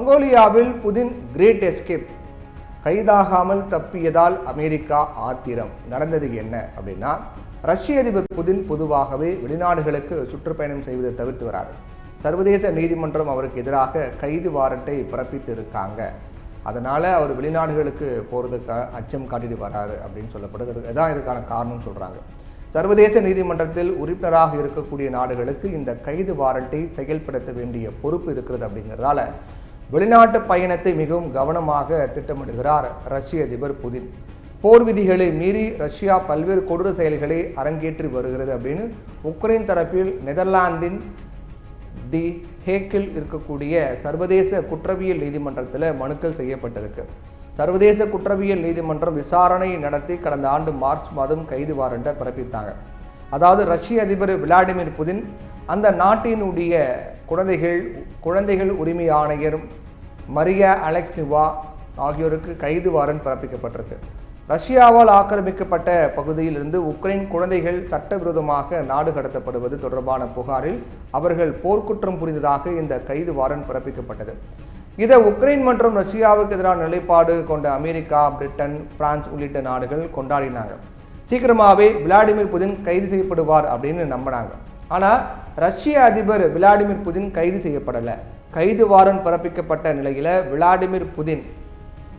மங்கோலியாவில் Putin great escape, கைதாகாமல் தப்பியதால் America ஆத்திரம். நடந்தது என்ன அப்படின்னா, ரஷ்ய அதிபர் புதின் பொதுவாகவே வெளிநாடுகளுக்கு சுற்றுப்பயணம் செய்வதை தவிர்த்து வராரு. சர்வதேச நீதிமன்றம் அவருக்கு எதிராக கைது வாரண்டை பிறப்பித்து இருக்காங்க. அதனால் அவர் வெளிநாடுகளுக்கு போகிறதுக்கு அச்சம் காட்டிட்டு வராரு அப்படின்னு சொல்லப்படுது. இதுதான் இதுக்கான காரணம் சொல்கிறாங்க. சர்வதேச நீதிமன்றத்தில் உறுப்பினராக இருக்கக்கூடிய நாடுகளுக்கு இந்த கைது வாரண்டை செயல்படுத்த வேண்டிய பொறுப்பு இருக்கிறது. அப்படிங்கிறதால வெளிநாட்டு பயணத்தை மிகவும் கவனமாக திட்டமிடுகிறார் ரஷ்ய அதிபர் புதின். போர் விதிகளை மீறி ரஷ்யா பல்வேறு கொடூர செயல்களை அரங்கேற்றி வருகிறது அப்படின்னு உக்ரைன் தரப்பில் நெதர்லாந்தின் தி ஹேக்கில் இருக்கக்கூடிய சர்வதேச குற்றவியல் நீதிமன்றத்தில் மனுக்கள் செய்யப்பட்டிருக்கு. சர்வதேச குற்றவியல் நீதிமன்றம் விசாரணை நடத்தி கடந்த ஆண்டு மார்ச் மாதம் கைது வாரண்டை பிறப்பித்தாங்க. அதாவது ரஷ்ய அதிபர் விளாடிமிர் புதின், அந்த நாட்டினுடைய குழந்தைகள் உரிமை ஆணையர் மரியா அலெக்சிவா ஆகியோருக்கு கைது வாரண்ட் பிறப்பிக்கப்பட்டிருக்கு. ரஷ்யாவால் ஆக்கிரமிக்கப்பட்ட பகுதியில் இருந்து உக்ரைன் குழந்தைகள் சட்டவிரோதமாக நாடு கடத்தப்படுவது தொடர்பான புகாரில் அவர்கள் போர்க்குற்றம் புரிந்ததாக இந்த கைது வாரண்ட் பிறப்பிக்கப்பட்டது. இதை உக்ரைன் மற்றும் ரஷ்யாவுக்கு எதிரான நிலைப்பாடு கொண்ட அமெரிக்கா, பிரிட்டன், பிரான்ஸ் உள்ளிட்ட நாடுகள் கொண்டாடினாங்க. சீக்கிரமாகவே விளாடிமிர் புதின் கைது செய்யப்படுவார் அப்படின்னு நம்பினாங்க. ஆனால் ரஷ்ய அதிபர் விளாடிமிர் புதின் கைது செய்யப்படலை. கைது வாரண்ட் பிறப்பிக்கப்பட்ட நிலையில் விளாடிமிர் புதின்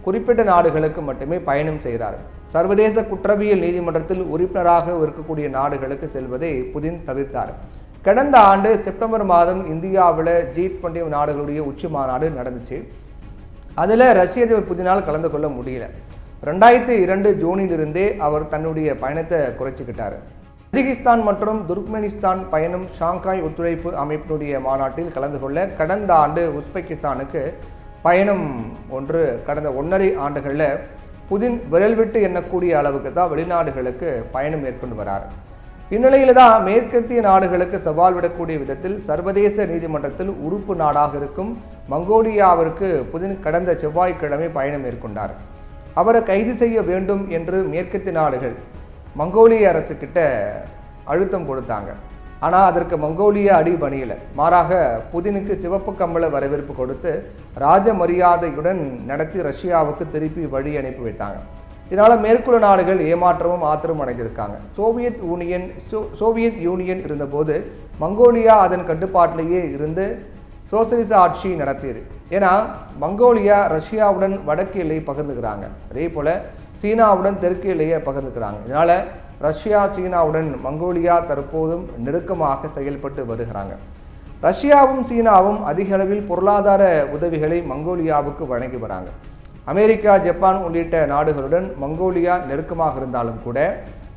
குறிப்பிட்ட நாடுகளுக்கு மட்டுமே பயணம் செய்கிறார். சர்வதேச குற்றவியல் நீதிமன்றத்தில் உறுப்பினராக இருக்கக்கூடிய நாடுகளுக்கு செல்வதை புதின் தவிர்த்தார். கடந்த ஆண்டு செப்டம்பர் மாதம் இந்தியாவில் G20 நாடுகளுடைய உச்சி மாநாடு நடந்துச்சு. அதில் ரஷ்ய அதிபர் புதினால் கலந்து கொள்ள முடியல. 2002 ஜூனிலிருந்தே அவர் தன்னுடைய பயணத்தை குறைச்சிக்கிட்டார். கஜகிஸ்தான் மற்றும் துர்க்மெனிஸ்தான் பயணம் ஷாங்காய் ஒத்துழைப்பு அமைப்பினுடைய மாநாட்டில் கலந்து கொள்ள கடந்த ஆண்டு உஸ்பெகிஸ்தானுக்கு பயணம் ஒன்று கடந்த 1.5 ஆண்டுகளில் புதின் விரல் விட்டு எண்ணக்கூடிய அளவுக்கு தான் வெளிநாடுகளுக்கு பயணம் மேற்கொண்டு வரார். இந்நிலையில் தான் மேற்கத்திய நாடுகளுக்கு சவால் விடக்கூடிய விதத்தில் சர்வதேச நீதிமன்றத்தில் உறுப்பு நாடாக இருக்கும் மங்கோலியாவிற்கு புதின் கடந்த செவ்வாய்க்கிழமை பயணம் மேற்கொண்டார். அவரை கைது செய்ய வேண்டும் என்று மேற்கத்திய நாடுகள் மங்கோலிய அரசுக்கிட்ட அழுத்தம் கொடுத்தாங்க. ஆனால் அதற்கு மங்கோலியா அடிபணியலை. மாறாக புதினுக்கு சிவப்பு கம்பள வரவேற்பு கொடுத்து ராஜ மரியாதையுடன் நடத்தி ரஷ்யாவுக்கு திருப்பி வழி அனுப்பி வைத்தாங்க. இதனால் மேற்குள்ள நாடுகள் ஏமாற்றமும் ஆத்திரமும் அடைஞ்சிருக்காங்க. சோவியத் யூனியன் இருந்தபோது மங்கோலியா அதன் கட்டுப்பாட்டிலேயே இருந்து சோசியலிச ஆட்சி நடத்தியது. ஏன்னா மங்கோலியா ரஷ்யாவுடன் வடக்கு எல்லையை பகிர்ந்துக்கிறாங்க, அதே போல் சீனாவுடன் தெற்கு எல்லையை பகிர்ந்துக்கிறாங்க. இதனால் ரஷ்யா சீனாவுடன் மங்கோலியா தற்போதும் நெருக்கமாக செயல்பட்டு வருகிறாங்க. ரஷ்யாவும் சீனாவும் அதிக அளவில் பொருளாதார உதவிகளை மங்கோலியாவுக்கு வழங்கி வராங்க. அமெரிக்கா, ஜப்பான் உள்ளிட்ட நாடுகளுடன் மங்கோலியா நெருக்கமாக இருந்தாலும் கூட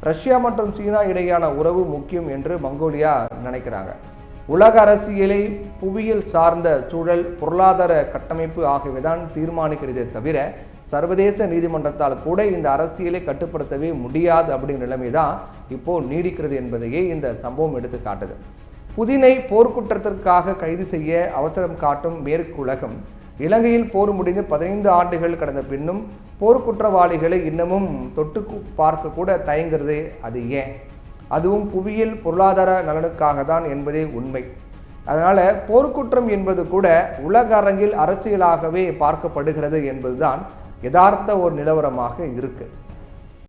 ரஷ்யா மற்றும் சீனா இடையான உறவு முக்கியம் என்று மங்கோலியா நினைக்கிறாங்க. உலக அரசியலை புவியியல் சார்ந்த சூழல், பொருளாதார கட்டமைப்பு ஆகியவைதான் தீர்மானிக்கிறதே தவிர சர்வதேச நீதிமன்றத்தால் கூட இந்த அரசியலை கட்டுப்படுத்தவே முடியாது அப்படிங்கிற நிலைமை தான் இப்போது நீடிக்கிறது என்பதையே இந்த சம்பவம் எடுத்து காட்டுது. புதினை போர்க்குற்றத்திற்காக கைது செய்ய அவசரம் காட்டும் மேற்குலகம் இலங்கையில் போர் முடிந்து 15 ஆண்டுகள் கடந்த பின்னும் போர்க்குற்றவாளிகளை இன்னமும் தொட்டு பார்க்க கூட தயங்குறது. அது ஏன்? அதுவும் புவியியல் பொருளாதார நலனுக்காக தான் என்பதே உண்மை. அதனால் போர்க்குற்றம் என்பது கூட உலக அரங்கில் அரசியலாகவே பார்க்கப்படுகிறது என்பதுதான் யதார்த்த ஒரு நிலவரமாக இருக்குது.